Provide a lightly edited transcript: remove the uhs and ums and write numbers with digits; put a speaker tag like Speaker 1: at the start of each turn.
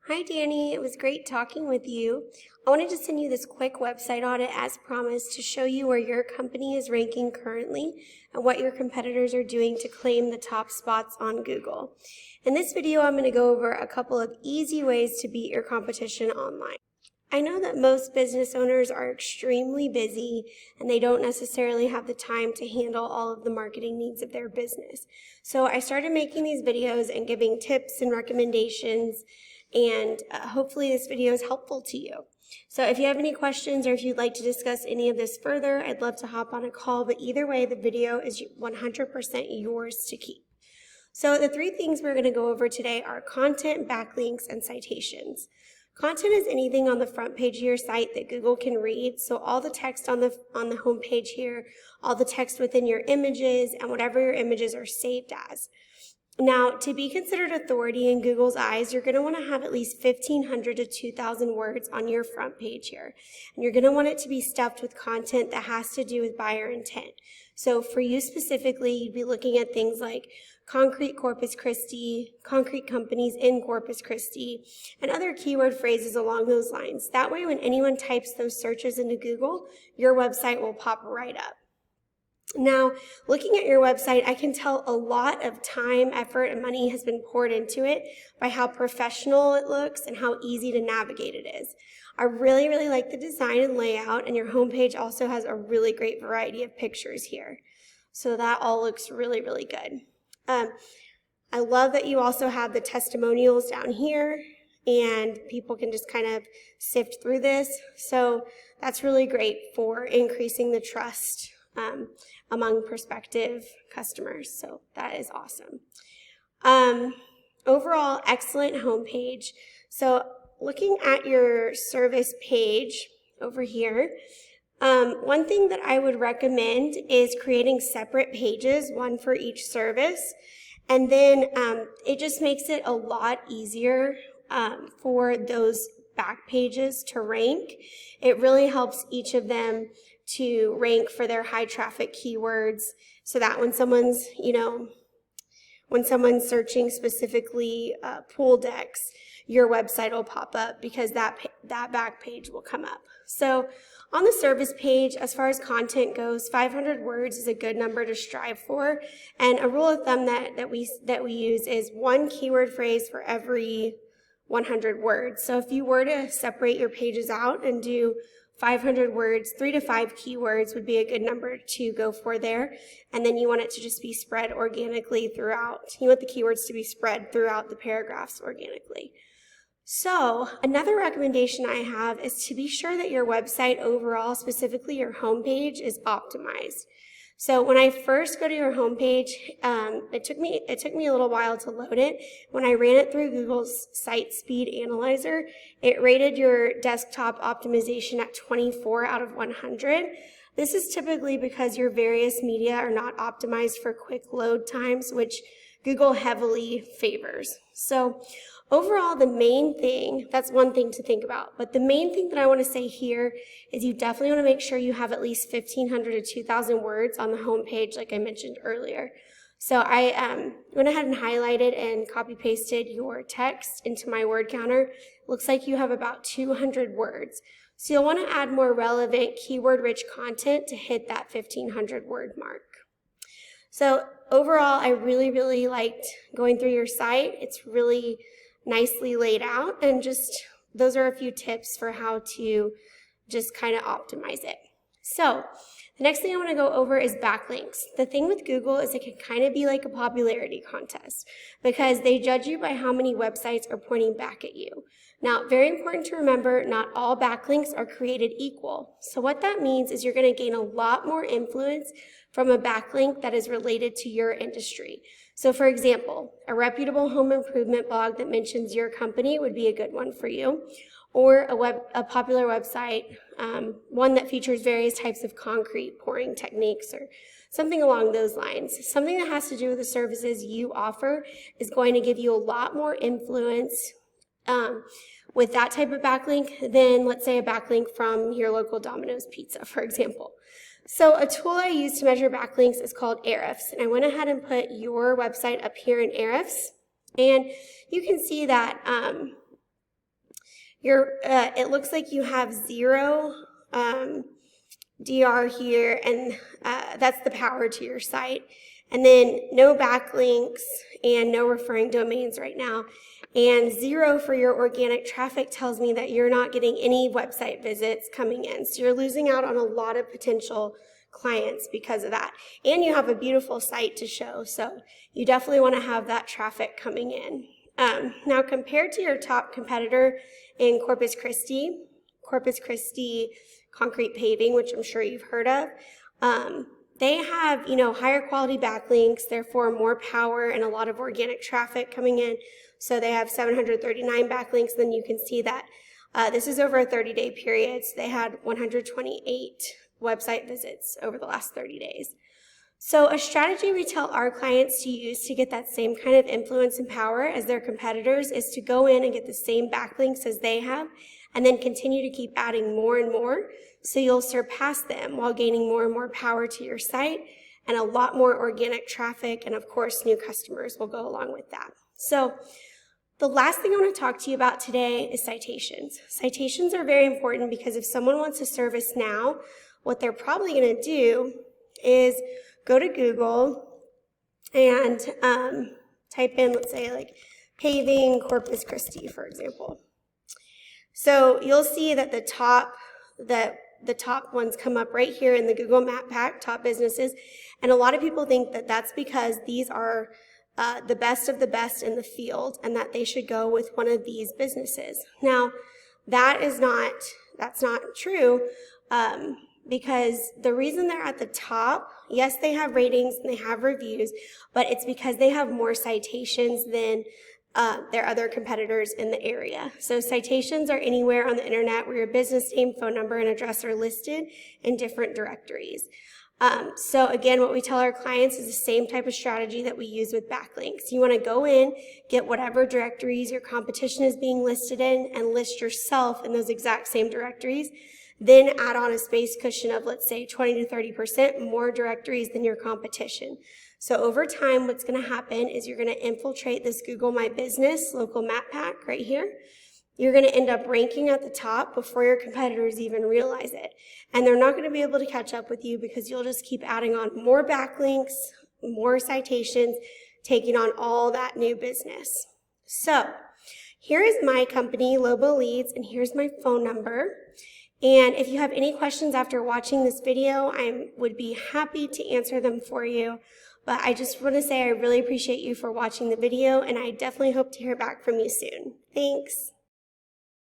Speaker 1: Hi, Danny. It was great talking with you. I wanted to send you this quick website audit as promised to show you where your company is ranking currently and what your competitors are doing to claim the top spots on Google. In this video, I'm going to go over a couple of easy ways to beat your competition online. I know that most business owners are extremely busy and they don't necessarily have the time to handle all of the marketing needs of their business. So I started making these videos and giving tips and recommendations, and hopefully this video is helpful to you. So if you have any questions or if you'd like to discuss any of this further, I'd love to hop on a call, but either way, the video is 100% yours to keep. So the three things we're going to go over today are content, backlinks, and citations. Content is anything on the front page of your site that Google can read, so all the text on the home page here, all the text within your images, and whatever your images are saved as. Now, to be considered authority in Google's eyes, you're going to want to have at least 1,500 to 2,000 words on your front page here. And you're going to want it to be stuffed with content that has to do with buyer intent. So for you specifically, you'd be looking at things like concrete Corpus Christi, concrete companies in Corpus Christi, and other keyword phrases along those lines. That way, when anyone types those searches into Google, your website will pop right up. Now, looking at your website, I can tell a lot of time, effort, and money has been poured into it by how professional it looks and how easy to navigate it is. I really, really like the design and layout, and your homepage also has a really great variety of pictures here. So that all looks really, really good. I love that you also have the testimonials down here, and people can just kind of sift through this. So that's really great for increasing the trust among prospective customers. So that is awesome. Overall, excellent homepage. So looking at your service page over here, one thing that I would recommend is creating separate pages, one for each service. And then it just makes it a lot easier for those back pages to rank. It really helps each of them to rank for their high traffic keywords, so that when someone's, searching specifically pool decks, your website will pop up because that back page will come up. So on the service page, as far as content goes, 500 words is a good number to strive for, and a rule of thumb that we use is one keyword phrase for every 100 words. So if you were to separate your pages out and do 500 words, 3 to 5 keywords would be a good number to go for there. And then you want it to just be spread organically throughout. You want the keywords to be spread throughout the paragraphs organically. So another recommendation I have is to be sure that your website overall, specifically your homepage, is optimized. So when I first go to your homepage, it took me a little while to load it. When I ran it through Google's Site Speed Analyzer, it rated your desktop optimization at 24 out of 100. This is typically because your various media are not optimized for quick load times, which Google heavily favors. So overall, the main thing, that's one thing to think about, but the main thing that I want to say here is you definitely want to make sure you have at least 1,500 to 2,000 words on the home page, like I mentioned earlier. So I went ahead and highlighted and copy-pasted your text into my word counter. Looks like you have about 200 words. So you'll want to add more relevant, keyword-rich content to hit that 1,500 word mark. So overall, I really, really liked going through your site. It's really nicely laid out, and just those are a few tips for how to just kind of optimize it. So the next thing I want to go over is backlinks. The thing with Google is it can kind of be like a popularity contest because they judge you by how many websites are pointing back at you. Now, very important to remember, not all backlinks are created equal. So what that means is you're going to gain a lot more influence from a backlink that is related to your industry. So for example, a reputable home improvement blog that mentions your company would be a good one for you, or a popular website, one that features various types of concrete pouring techniques or something along those lines. Something that has to do with the services you offer is going to give you a lot more influence with that type of backlink than, let's say, a backlink from your local Domino's Pizza, for example. So a tool I use to measure backlinks is called Ahrefs, and I went ahead and put your website up here in Ahrefs, and you can see that it looks like you have 0 DR here, and that's the power to your site. And then no backlinks and no referring domains right now. And 0 for your organic traffic tells me that you're not getting any website visits coming in. So you're losing out on a lot of potential clients because of that. And you have a beautiful site to show, so you definitely want to have that traffic coming in. Now, compared to your top competitor in Corpus Christi concrete paving, which I'm sure you've heard of, they have, higher quality backlinks, therefore more power and a lot of organic traffic coming in. So they have 739 backlinks. Then you can see that this is over a 30-day period. So they had 128 website visits over the last 30 days. So a strategy we tell our clients to use to get that same kind of influence and power as their competitors is to go in and get the same backlinks as they have, and then continue to keep adding more and more, so you'll surpass them while gaining more and more power to your site and a lot more organic traffic, and of course new customers will go along with that. So the last thing I want to talk to you about today is citations. Citations are very important because if someone wants a service now, what they're probably going to do is go to Google and type in, let's say, like paving Corpus Christi, for example. So you'll see that the top ones come up right here in the Google Map Pack, top businesses, and a lot of people think that that's because these are the best of the best in the field and that they should go with one of these businesses. Now, that's not true. Because the reason they're at the top, yes, they have ratings and they have reviews, but it's because they have more citations than their other competitors in the area. So citations are anywhere on the internet where your business name, phone number, and address are listed in different directories. So again, what we tell our clients is the same type of strategy that we use with backlinks. You want to go in, get whatever directories your competition is being listed in, and list yourself in those exact same directories. Then add on a space cushion of, let's say, 20 to 30% more directories than your competition. So over time, what's going to happen is you're going to infiltrate this Google My Business local map pack right here. You're going to end up ranking at the top before your competitors even realize it. And they're not going to be able to catch up with you because you'll just keep adding on more backlinks, more citations, taking on all that new business. So here is my company, Lobo Leads, and here's my phone number. And if you have any questions after watching this video, I would be happy to answer them for you. But I just want to say I really appreciate you for watching the video, and I definitely hope to hear back from you soon. Thanks.